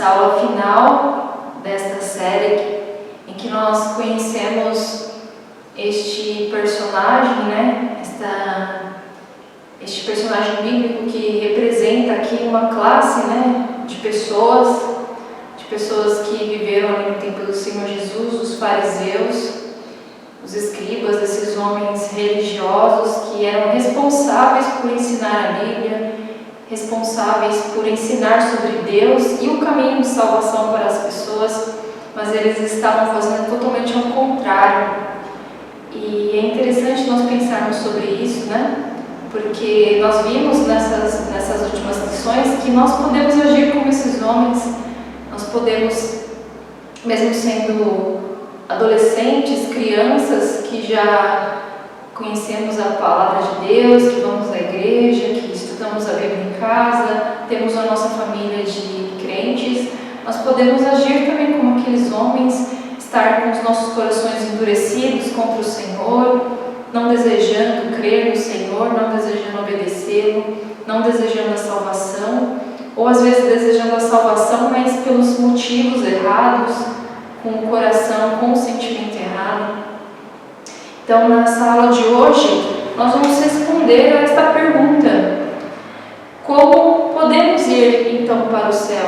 essa aula final desta série, em que nós conhecemos este personagem, né? Este personagem bíblico que representa aqui uma classe, né? de pessoas que viveram ali no tempo do Senhor Jesus, os fariseus, os escribas, esses homens religiosos que eram responsáveis por ensinar a Bíblia, responsáveis por ensinar sobre Deus e o caminho de salvação para as pessoas, mas eles estavam fazendo totalmente ao contrário. E é interessante nós pensarmos sobre isso, né? Porque nós vimos nessas últimas lições que nós podemos agir como esses homens, nós podemos, mesmo sendo adolescentes, crianças que já conhecemos a palavra de Deus, que vamos à igreja, que estudamos a Bíblia em casa, temos a nossa família de crentes, nós podemos agir também como aqueles homens, estar com os nossos corações endurecidos contra o Senhor, não desejando crer no Senhor, não desejando obedecê-lo, não desejando a salvação, ou às vezes desejando a salvação, mas pelos motivos errados, com o coração, com o sentimento errado. Então, nessa aula de hoje, nós vamos responder a esta pergunta: como podemos ir então para o céu?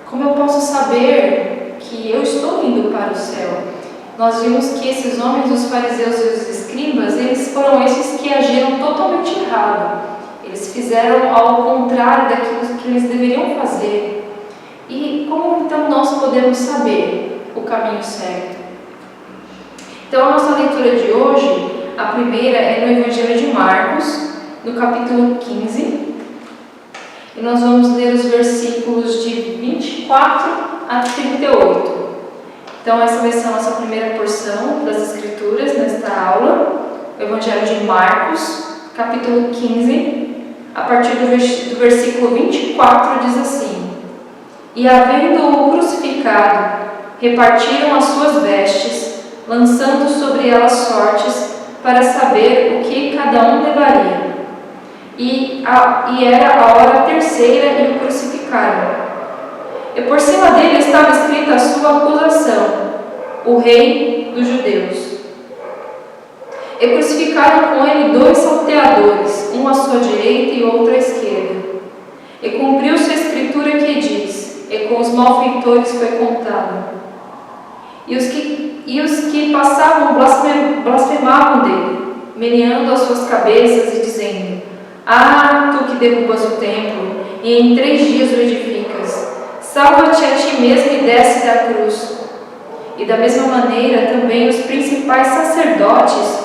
Como eu posso saber que eu estou indo para o céu? Nós vimos que esses homens, os fariseus e os escribas, eles foram esses que agiram totalmente errado. Eles fizeram ao contrário daquilo que eles deveriam fazer. E como então nós podemos saber o caminho certo? Então, a nossa leitura de hoje, a primeira é no Evangelho de Marcos, no capítulo 15, e nós vamos ler os versículos de 24 a 38. Então, essa vai ser a nossa primeira porção das Escrituras nesta aula, o Evangelho de Marcos, capítulo 15, a partir do versículo 24, diz assim: E havendo-o crucificado, repartiram as suas vestes, lançando sobre elas sortes, para saber o que cada um levaria. E era a hora terceira e o crucificaram. E por cima dele estava escrita a sua acusação: o Rei dos Judeus. E crucificaram com ele 2 salteadores, um à sua direita e outro à esquerda. E cumpriu-se a escritura que diz: e com os malfeitores foi contado. E os que passavam blasfemavam dele, meneando as suas cabeças e dizendo: Ah, tu que derrubas o templo, e em 3 dias o edificas, salva-te a ti mesmo e desce da cruz. E da mesma maneira também os principais sacerdotes,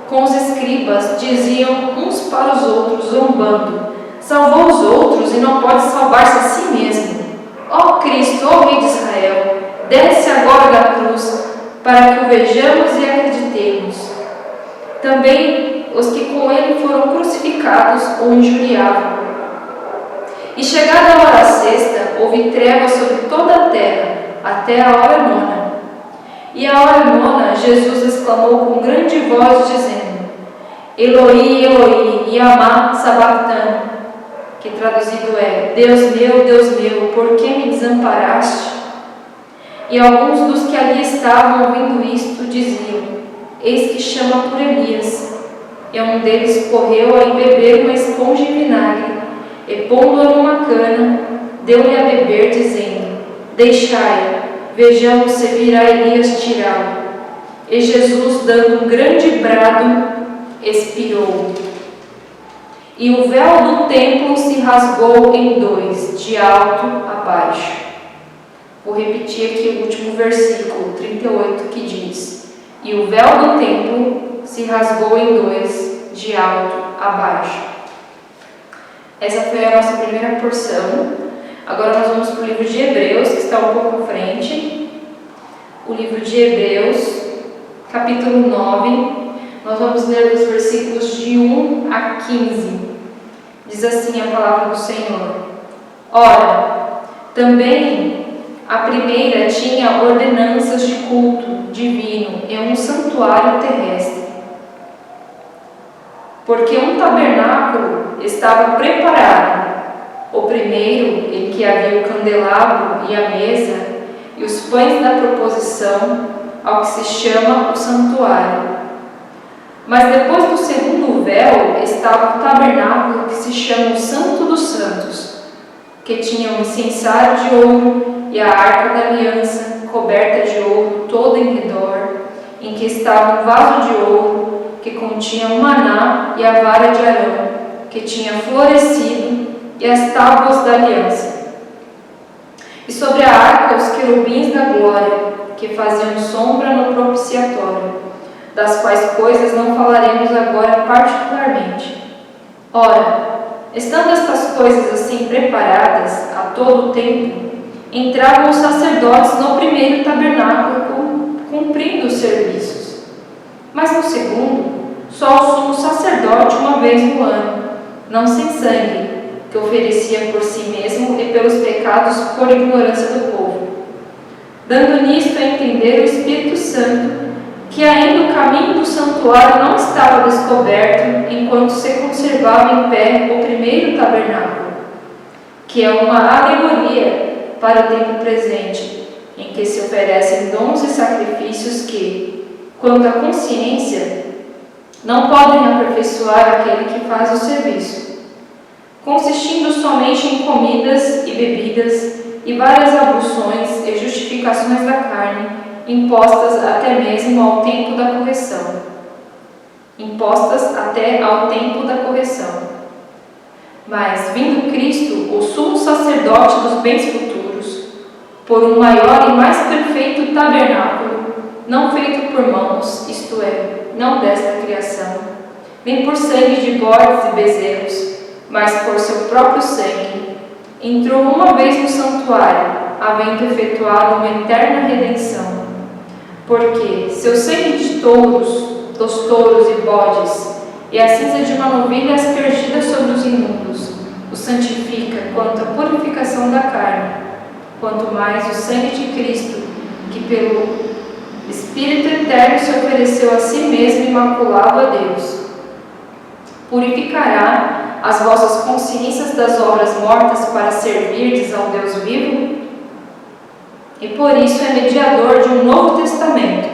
com os escribas, diziam uns para os outros, zombando: Salvou os outros e não pode salvar-se a si mesmo. Ó Cristo, ó Rei de Israel, desce agora da cruz, para que o vejamos e acreditemos. Também os que com ele foram crucificados o injuriavam. E chegada a hora sexta, houve trevas sobre toda a terra, até a hora 9. E à hora 9, Jesus exclamou com grande voz, dizendo: Eloi, Eloi, lama sabachthani, que traduzido é: Deus meu, por que me desamparaste? E alguns dos que ali estavam ouvindo isto diziam: Eis que chama por Elias. E um deles correu a embeber uma esponja em vinagre, e pondo-a numa cana, deu-lhe a beber, dizendo: Deixai, vejamos se virá Elias tirá-lo. E Jesus, dando um grande brado, expirou. E o véu do templo se rasgou em 2, de alto a baixo. Vou repetir aqui o último versículo, 38, que diz: E o véu do templo se rasgou em 2, de alto a baixo. Essa foi a nossa primeira porção. Agora nós vamos para o livro de Hebreus, que está um pouco à frente. O livro de Hebreus, capítulo 9. Nós vamos ler os versículos de 1 a 15. Diz assim a palavra do Senhor: Ora, também a primeira tinha ordenanças de culto divino e um santuário terrestre. Porque um tabernáculo estava preparado, O primeiro, em que havia o candelabro e a mesa, e os pães da proposição, ao que se chama o santuário. Mas depois do segundo véu estava o tabernáculo que se chama o Santo dos Santos, que tinha um incensário de ouro e a arca da aliança, coberta de ouro todo em redor, em que estava um vaso de ouro que continha o maná e a vara de Arão, que tinha florescido, e as tábuas da aliança. E sobre a arca os querubins da glória, que faziam sombra no propiciatório, das quais coisas não falaremos agora particularmente. Ora, estando estas coisas assim preparadas a todo o tempo, entravam os sacerdotes no primeiro tabernáculo, cumprindo os serviços. Mas no segundo, só o sumo sacerdote uma vez no ano, não sem sangue, que oferecia por si mesmo e pelos pecados por ignorância do povo. Dando nisto a entender o Espírito Santo, que ainda o caminho do santuário não estava descoberto enquanto se conservava em pé o primeiro tabernáculo, que é uma alegoria para o tempo presente, em que se oferecem dons e sacrifícios que, quanto à consciência, não podem aperfeiçoar aquele que faz o serviço, consistindo somente em comidas e bebidas e várias abluções e justificações da carne, impostas até mesmo ao tempo da correção. Mas, vindo Cristo, o sumo sacerdote dos bens futuros, por um maior e mais perfeito tabernáculo, não feito por mãos, isto é, não desta criação, nem por sangue de bodes e bezerros, mas por seu próprio sangue, entrou uma vez no santuário, havendo efetuado uma eterna redenção. Porque seu sangue de dos touros e bodes, e a cinza de uma novilha aspergida sobre os imundos, o santifica quanto à purificação da carne, quanto mais o sangue de Cristo, que pelo Espírito Eterno se ofereceu a si mesmo imaculado a Deus, purificará as vossas consciências das obras mortas para servirdes ao Deus vivo? E por isso é mediador de um novo testamento,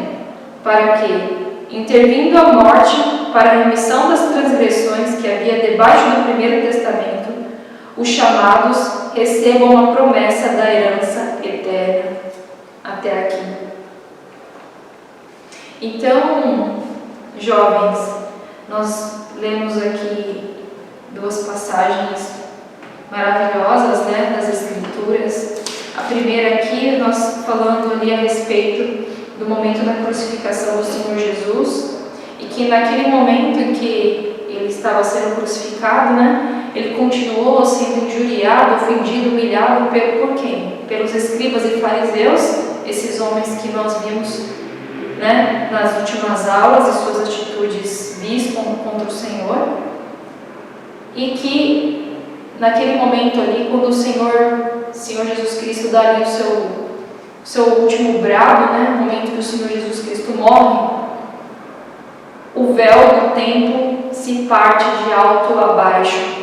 para que, intervindo a morte para a remissão das transgressões que havia debaixo do primeiro testamento, os chamados recebam a promessa da herança eterna. Até aqui. Então, jovens, nós lemos aqui duas passagens maravilhosas, né, das Escrituras. A primeira aqui, nós falando ali a respeito do momento da crucificação do Senhor Jesus, e que naquele momento em que ele estava sendo crucificado, né, ele continuou sendo injuriado, ofendido, humilhado por quem? Pelos escribas e fariseus, esses homens que nós vimos, né, nas últimas aulas e suas atitudes vis contra o Senhor, e que naquele momento ali, quando o Senhor Jesus Cristo dá ali o seu último brado, né, no momento que o Senhor Jesus Cristo morre, o véu do templo se parte de alto a baixo.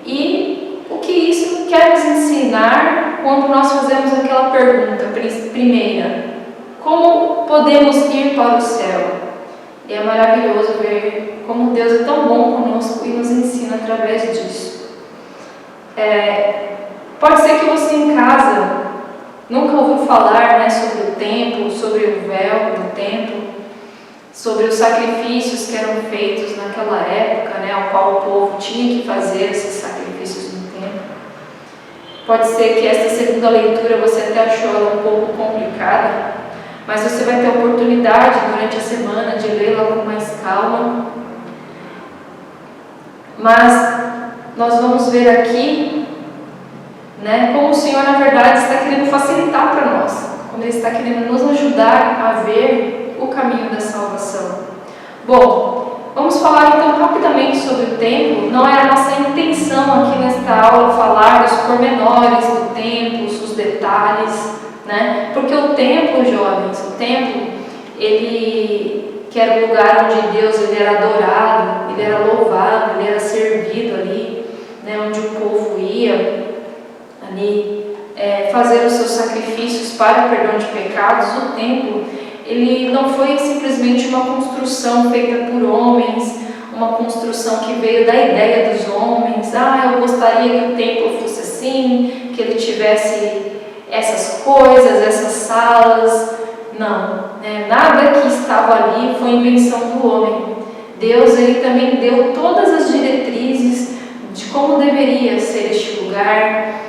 E o que isso quer nos ensinar quando nós fazemos aquela pergunta primeira: como podemos ir para o céu? E é maravilhoso ver como Deus é tão bom conosco e nos ensina através disso. Pode ser que você em casa nunca ouviu falar, né, sobre o templo, sobre o véu do templo, sobre os sacrifícios que eram feitos naquela época, né, ao qual o povo tinha que fazer esses sacrifícios no templo. Pode ser que esta segunda leitura você até achou ela um pouco complicada, mas você vai ter a oportunidade durante a semana de lê-la com mais calma. Mas nós vamos ver aqui, né, como o Senhor na verdade está querendo facilitar para nós, como Ele está querendo nos ajudar a ver o caminho da salvação. Bom, vamos falar então rapidamente sobre o templo. Não é a nossa intenção aqui nesta aula falar dos pormenores do templo, os detalhes, né? Porque o templo, jovens, o templo, ele que era o lugar onde Deus ele era adorado, ele era louvado, ele era servido ali, né, onde o povo ia ali fazer os seus sacrifícios para o perdão de pecados, o templo, ele não foi simplesmente uma construção feita por homens, uma construção que veio da ideia dos homens. Eu gostaria que o templo fosse assim, que ele tivesse essas coisas, essas salas. Não, nada que estava ali foi invenção do homem. Deus, ele também deu todas as diretrizes de como deveria ser este lugar,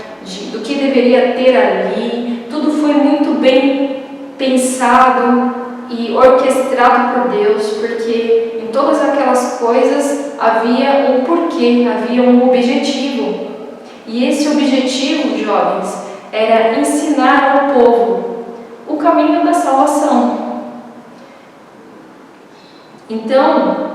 do que deveria ter ali. Tudo foi muito bem pensado e orquestrado por Deus, porque em todas aquelas coisas havia um porquê, havia um objetivo. E esse objetivo, jovens, era ensinar ao povo o caminho da salvação. Então,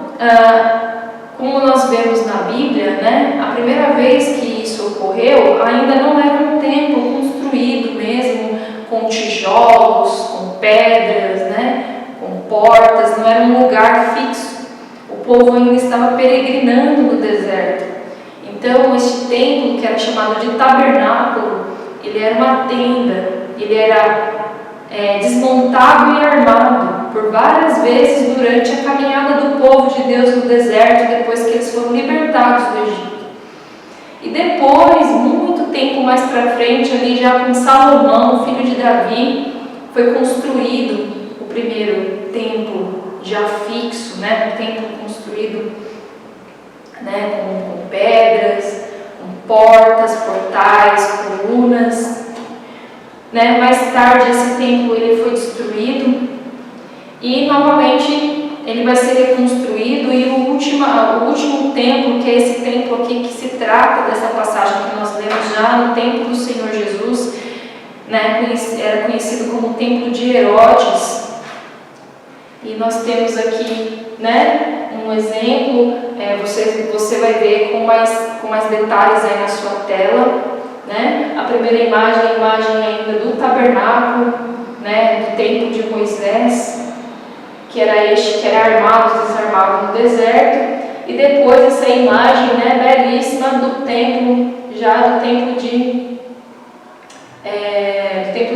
como nós vemos na Bíblia, a primeira vez que isso ocorreu, ainda não era um templo construído mesmo, com tijolos, com pedras, com portas, não era um lugar fixo. O povo ainda estava peregrinando no deserto. Então, este templo, que era chamado de tabernáculo, ele era uma tenda, ele era desmontado e armado por várias vezes durante a caminhada do povo de Deus no deserto, depois que eles foram libertados do Egito. E depois, muito tempo mais para frente, ali já com Salomão, filho de Davi, foi construído o primeiro templo já fixo, um templo construído com pedras, com portas, portais, colunas. Mais tarde esse templo ele foi destruído e novamente ele vai ser reconstruído, e o último templo, que é esse templo aqui que se trata dessa passagem que nós lemos já no templo do Senhor Jesus, era conhecido como o templo de Herodes. E nós temos aqui um exemplo, você vai ver com mais detalhes aí na sua tela. A primeira imagem é a imagem ainda do tabernáculo, do templo de Moisés, que era este que era armado, desarmado no deserto. E depois essa imagem belíssima do templo, do templo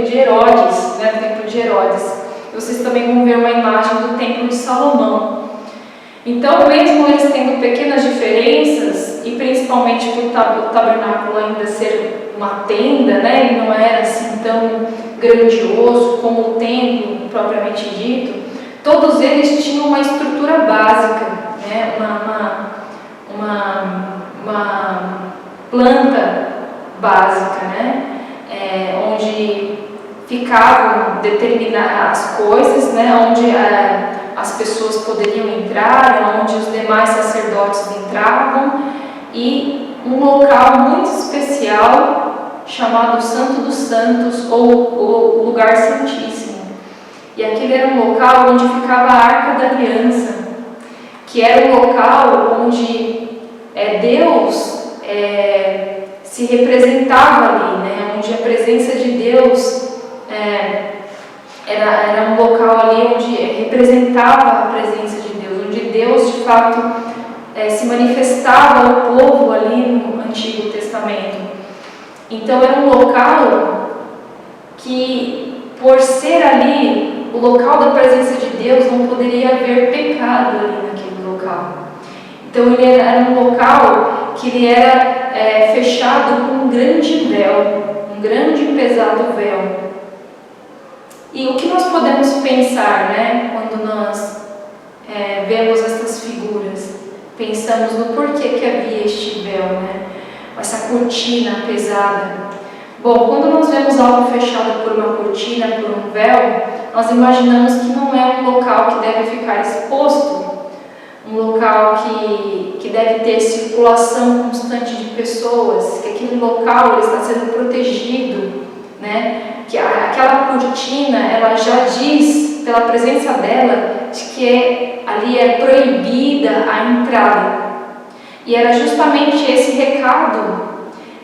de Herodes, do templo de Herodes. Vocês também vão ver uma imagem do templo de Salomão. Então, mesmo eles tendo pequenas diferenças, e principalmente por o tabernáculo ainda ser uma tenda, ele não era assim tão grandioso como o templo propriamente dito, todos eles tinham uma estrutura básica, uma planta básica, onde ficavam determinadas coisas, onde as pessoas poderiam entrar, onde os demais sacerdotes entravam, e um local muito especial chamado Santo dos Santos, ou o Lugar Santíssimo. E aquele era um local onde ficava a Arca da Aliança, que era um local onde Deus se representava ali, onde a presença de Deus era um local ali onde representava a presença de Deus, onde Deus de fato se manifestava ao povo ali no Antigo Testamento. Então era um local que, por ser ali o local da presença de Deus, não poderia haver pecado ali naquele local. Então ele era um local que ele era fechado com um grande véu, um grande e pesado véu. E o que nós podemos pensar, quando nós vemos essas figuras? Pensamos no porquê que havia este véu, essa cortina pesada. Bom, quando nós vemos algo fechado por uma cortina, por um véu, nós imaginamos que não é um local que deve ficar exposto, um local que deve ter circulação constante de pessoas, que aquele local ele está sendo protegido, que aquela cortina, ela já diz, pela presença dela, de que ali é proibida a entrada. E era justamente esse recado,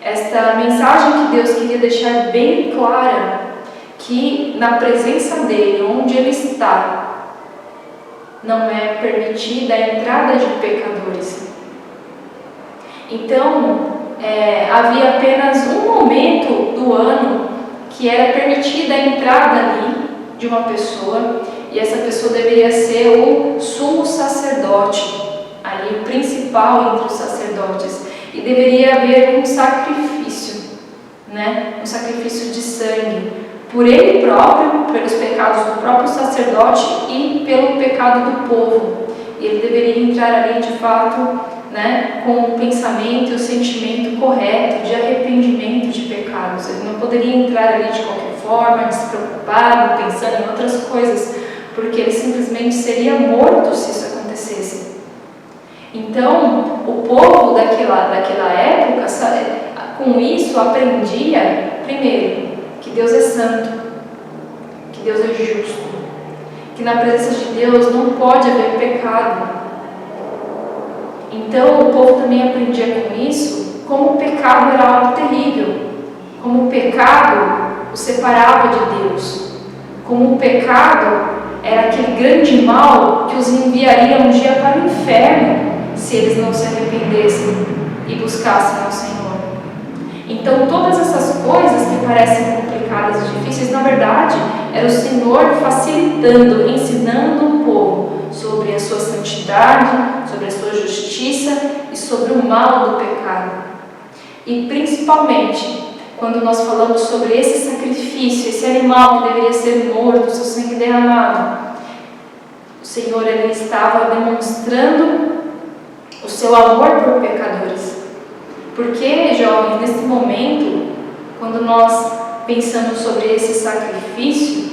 esta mensagem que Deus queria deixar bem clara, que na presença dele, onde ele está, não é permitida a entrada de pecadores. Então, havia apenas um momento do ano que era permitida a entrada ali de uma pessoa, e essa pessoa deveria ser o sumo sacerdote, ali o principal entre os sacerdotes, e deveria haver um sacrifício, né? Um sacrifício de sangue, por ele próprio, pelos pecados do próprio sacerdote e pelo pecado do povo. E ele deveria entrar ali de fato, né, com o pensamento e o sentimento correto de arrependimento de pecados. Ele não poderia entrar ali de qualquer forma, despreocupado, pensando em outras coisas, porque ele simplesmente seria morto se isso acontecesse. Então, o povo daquela época, com isso, aprendia, primeiro, que Deus é santo, que Deus é justo, que na presença de Deus não pode haver pecado. Então, o povo também aprendia com isso como o pecado era algo terrível, como o pecado o separava de Deus, como o pecado era aquele grande mal que os enviaria um dia para o inferno se eles não se arrependessem e buscassem ao Senhor. Então, todas essas coisas que parecem complicadas e difíceis, na verdade, era o Senhor facilitando, ensinando o povo sobre a sua santidade, sobre a sua justiça e sobre o mal do pecado. E principalmente, quando nós falamos sobre esse sacrifício, esse animal que deveria ser morto, seu sangue derramado, o Senhor ele estava demonstrando o seu amor por pecadores. Porque, jovens, nesse momento, quando nós pensamos sobre esse sacrifício,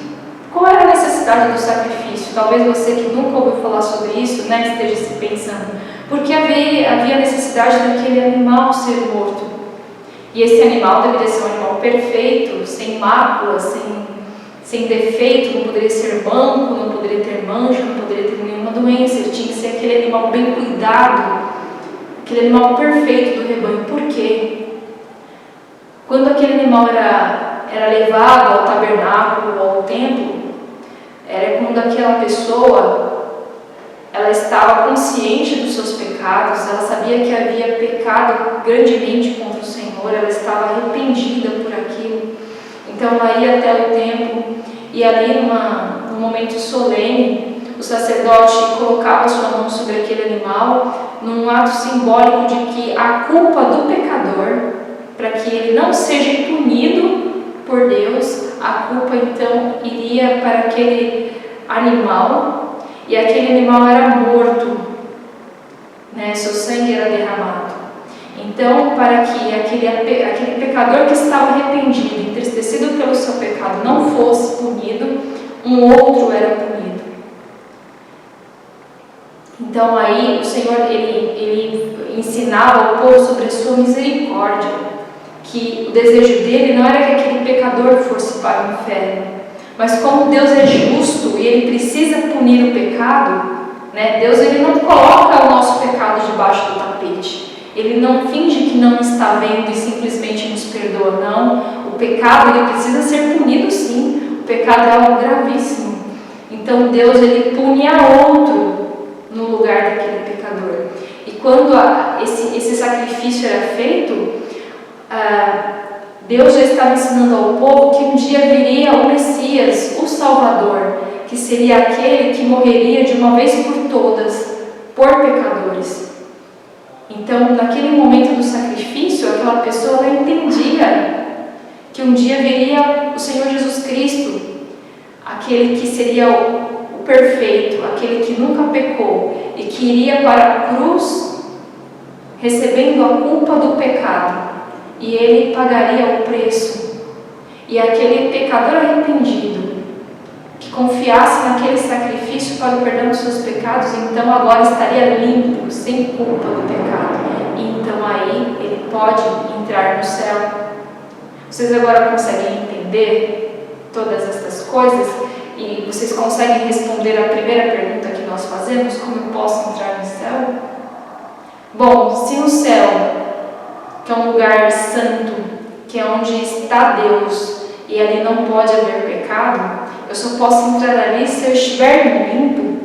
qual era a necessidade do sacrifício? Talvez você que nunca ouviu falar sobre isso, né, esteja se pensando. Porque havia necessidade daquele animal ser morto. E esse animal deveria ser um animal perfeito, sem máculas, sem defeito, não poderia ser manco, não poderia ter mancha, não poderia ter nenhuma doença. Ele tinha que ser aquele animal bem cuidado, aquele animal perfeito do rebanho. Por quê? Quando aquele animal era levado ao tabernáculo ou ao templo, era quando aquela pessoa ela estava consciente dos seus pecados, ela sabia que havia pecado grandemente contra o Senhor, ela estava arrependida por aquilo. Então ela ia até o templo e ali num momento solene, o sacerdote colocava sua mão sobre aquele animal num ato simbólico de que a culpa do pecador, para que ele não seja punido por Deus, a culpa então iria para aquele animal, e aquele animal era morto, né? Seu sangue era derramado. Então, para que aquele pecador que estava arrependido, entristecido pelo seu pecado, não fosse punido, um outro era punido. Então aí o Senhor ele ensinava ao povo sobre a sua misericórdia, que o desejo dele não era que aquele pecador fosse para o inferno, mas como Deus é justo e ele precisa punir o pecado, né? Deus ele não coloca o nosso pecado debaixo do tapete. Ele não finge que não está vendo e simplesmente nos perdoa, não. O pecado ele precisa ser punido sim. O pecado é algo gravíssimo. Então Deus ele pune a outro no lugar daquele pecador. E quando esse sacrifício era feito, Deus já estava ensinando ao povo que um dia viria o Messias, o Salvador, que seria aquele que morreria de uma vez por todas por pecadores. Então, naquele momento do sacrifício, aquela pessoa ela entendia que um dia viria o Senhor Jesus Cristo, aquele que seria o perfeito, aquele que nunca pecou e que iria para a cruz recebendo a culpa do pecado. E ele pagaria o preço. E aquele pecador arrependido, que confiasse naquele sacrifício para o perdão dos seus pecados, então agora estaria limpo, sem culpa do pecado. E então aí ele pode entrar no céu. Vocês agora conseguem entender todas estas coisas? E vocês conseguem responder a primeira pergunta que nós fazemos: como eu posso entrar no céu? Bom, se no céu, que é um lugar santo, que é onde está Deus, e ali não pode haver pecado, eu só posso entrar ali se eu estiver limpo.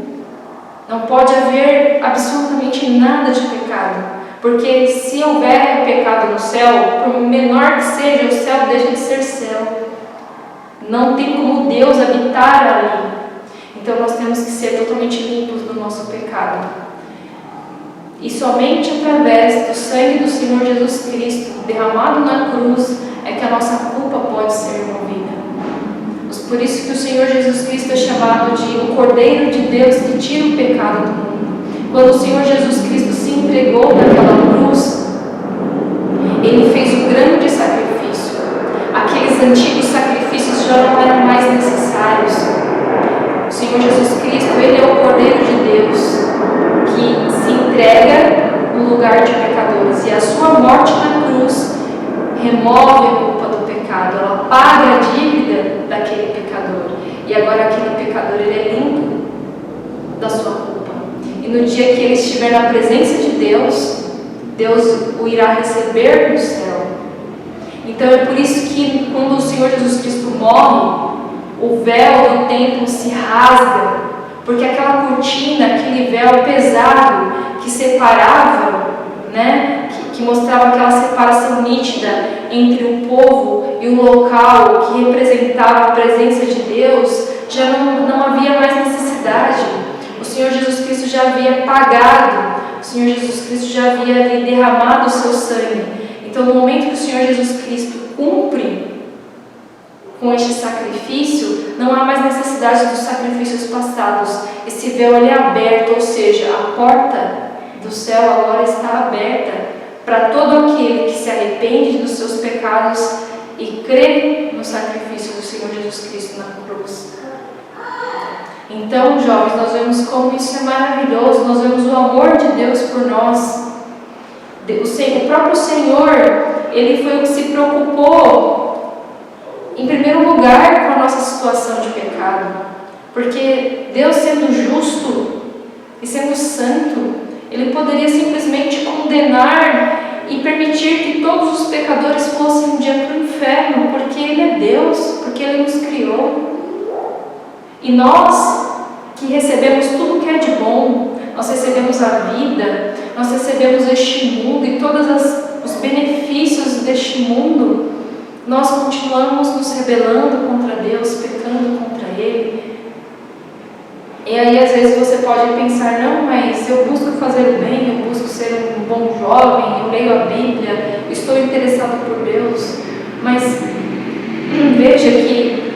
Não pode haver absolutamente nada de pecado, Porque se houver pecado no céu, por menor que seja, o céu deixa de ser céu. Não tem como Deus habitar ali. Então nós temos que ser totalmente limpos do nosso pecado. E somente através do sangue do Senhor Jesus Cristo, derramado na cruz, é que a nossa culpa pode ser removida. Por isso que o Senhor Jesus Cristo é chamado de o Cordeiro de Deus que tira o pecado do mundo. Quando o Senhor Jesus Cristo se entregou naquela cruz, Ele fez um grande sacrifício. Aqueles antigos sacrifícios já não eram mais necessários. O Senhor Jesus Cristo, Ele é o Cordeiro de Deus que se entrega no lugar de pecadores. E a sua morte na cruz remove a culpa do pecado. Ela paga a dívida daquele pecador. E agora aquele pecador, ele é limpo da sua culpa. E no dia que ele estiver na presença de Deus, Deus o irá receber no céu. Então é por isso que quando o Senhor Jesus Cristo morre, o véu do templo se rasga, porque aquela cortina, aquele véu pesado que separava, que mostrava aquela separação nítida entre o povo e o local que representava a presença de Deus, já não havia mais necessidade. O Senhor Jesus Cristo já havia pagado, o Senhor Jesus Cristo já havia ali derramado o seu sangue. Então, no momento que o Senhor Jesus Cristo cumpre com este sacrifício, não há mais necessidade dos sacrifícios passados. Esse véu é aberto, ou seja, a porta do céu agora está aberta para todo aquele que se arrepende dos seus pecados e crê no sacrifício do Senhor Jesus Cristo na cruz. Então, jovens, nós vemos como isso é maravilhoso, nós vemos o amor de Deus por nós. O próprio Senhor, Ele foi o que se preocupou, em primeiro lugar, com a nossa situação de pecado. Porque Deus, sendo justo e sendo santo, Ele poderia simplesmente condenar e permitir que todos os pecadores fossem um dia para o inferno, porque Ele é Deus, porque Ele nos criou. E nós, que recebemos tudo que é de bom, nós recebemos a vida, nós recebemos este mundo e todos os benefícios deste mundo, nós continuamos nos rebelando contra Deus, pecando contra Ele. E aí às vezes você pode pensar, não, mas eu busco fazer o bem, eu busco ser um bom jovem, eu leio a Bíblia, eu estou interessado por Deus. Mas veja que,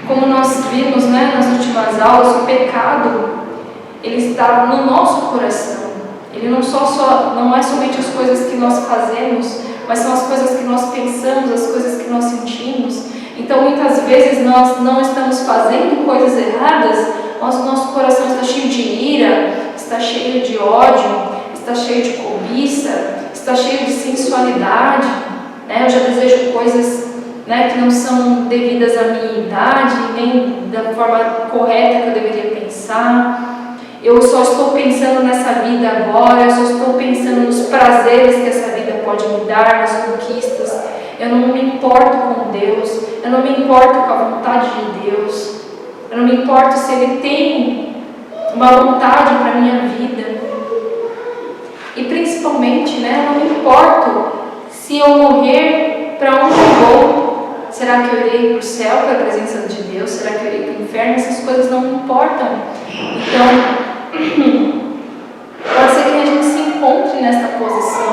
como nós vimos nas últimas aulas, o pecado, ele está no nosso coração. Ele não é somente as coisas que nós fazemos, mas são as coisas que nós pensamos, as coisas que nós sentimos. Então muitas vezes nós não estamos fazendo coisas erradas, mas o nosso coração está cheio de ira, está cheio de ódio, está cheio de cobiça, está cheio de sensualidade. Eu já desejo coisas que não são devidas à minha idade, nem da forma correta que eu deveria pensar. Eu só estou pensando nessa vida agora, eu só estou pensando nos prazeres que essa vida pode me dar, nas conquistas. Eu não me importo com Deus, eu não me importo com a vontade de Deus, eu não me importo se Ele tem uma vontade para a minha vida. E principalmente, eu não me importo se eu morrer, para onde eu vou. Será que eu irei para o céu, para a presença de Deus? Será que eu irei para o inferno? Essas coisas não me importam. Então, pode ser que a gente se encontre nesta posição.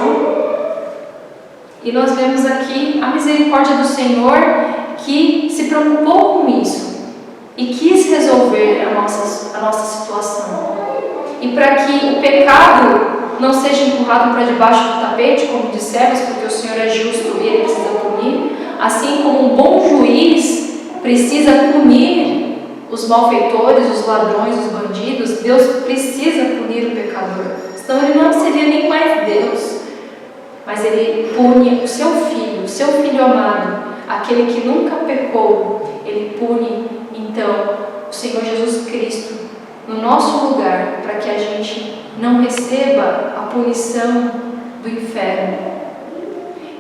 E nós vemos aqui a misericórdia do Senhor, que se preocupou com isso e quis resolver a nossa situação. E para que o pecado não seja empurrado para debaixo do tapete, como dissemos, porque o Senhor é justo e Ele precisa punir, assim como um bom juiz precisa punir os malfeitores, os ladrões, os bandidos, Deus precisa punir o pecador. Senão Ele não seria nem mais Deus. Mas Ele pune o seu filho amado, aquele que nunca pecou. Ele pune, então, o Senhor Jesus Cristo no nosso lugar, para que a gente não receba a punição do inferno.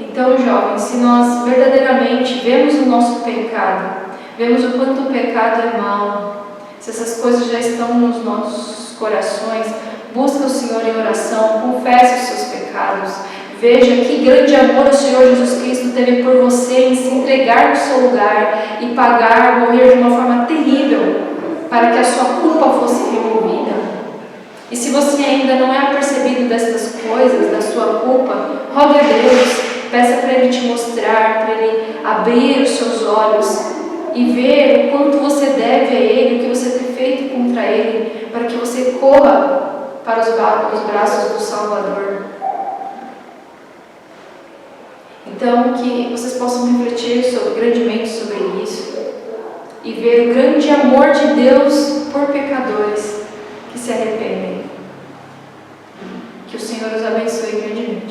Então, jovens, se nós verdadeiramente vemos o nosso pecado, vemos o quanto o pecado é mau, se essas coisas já estão nos nossos corações, busca o Senhor em oração, confesse os seus pecados. pecados. Veja que grande amor o Senhor Jesus Cristo teve por você em se entregar no seu lugar e pagar, morrer de uma forma terrível para que a sua culpa fosse removida. E se você ainda não é apercebido destas coisas, da sua culpa, rogue a Deus, peça para Ele te mostrar, para Ele abrir os seus olhos e ver o quanto você deve a Ele, o que você tem feito contra Ele, para que você corra para os braços do Salvador. Então, que vocês possam refletir grandemente sobre isso e ver o grande amor de Deus por pecadores que se arrependem. Que o Senhor os abençoe grandemente.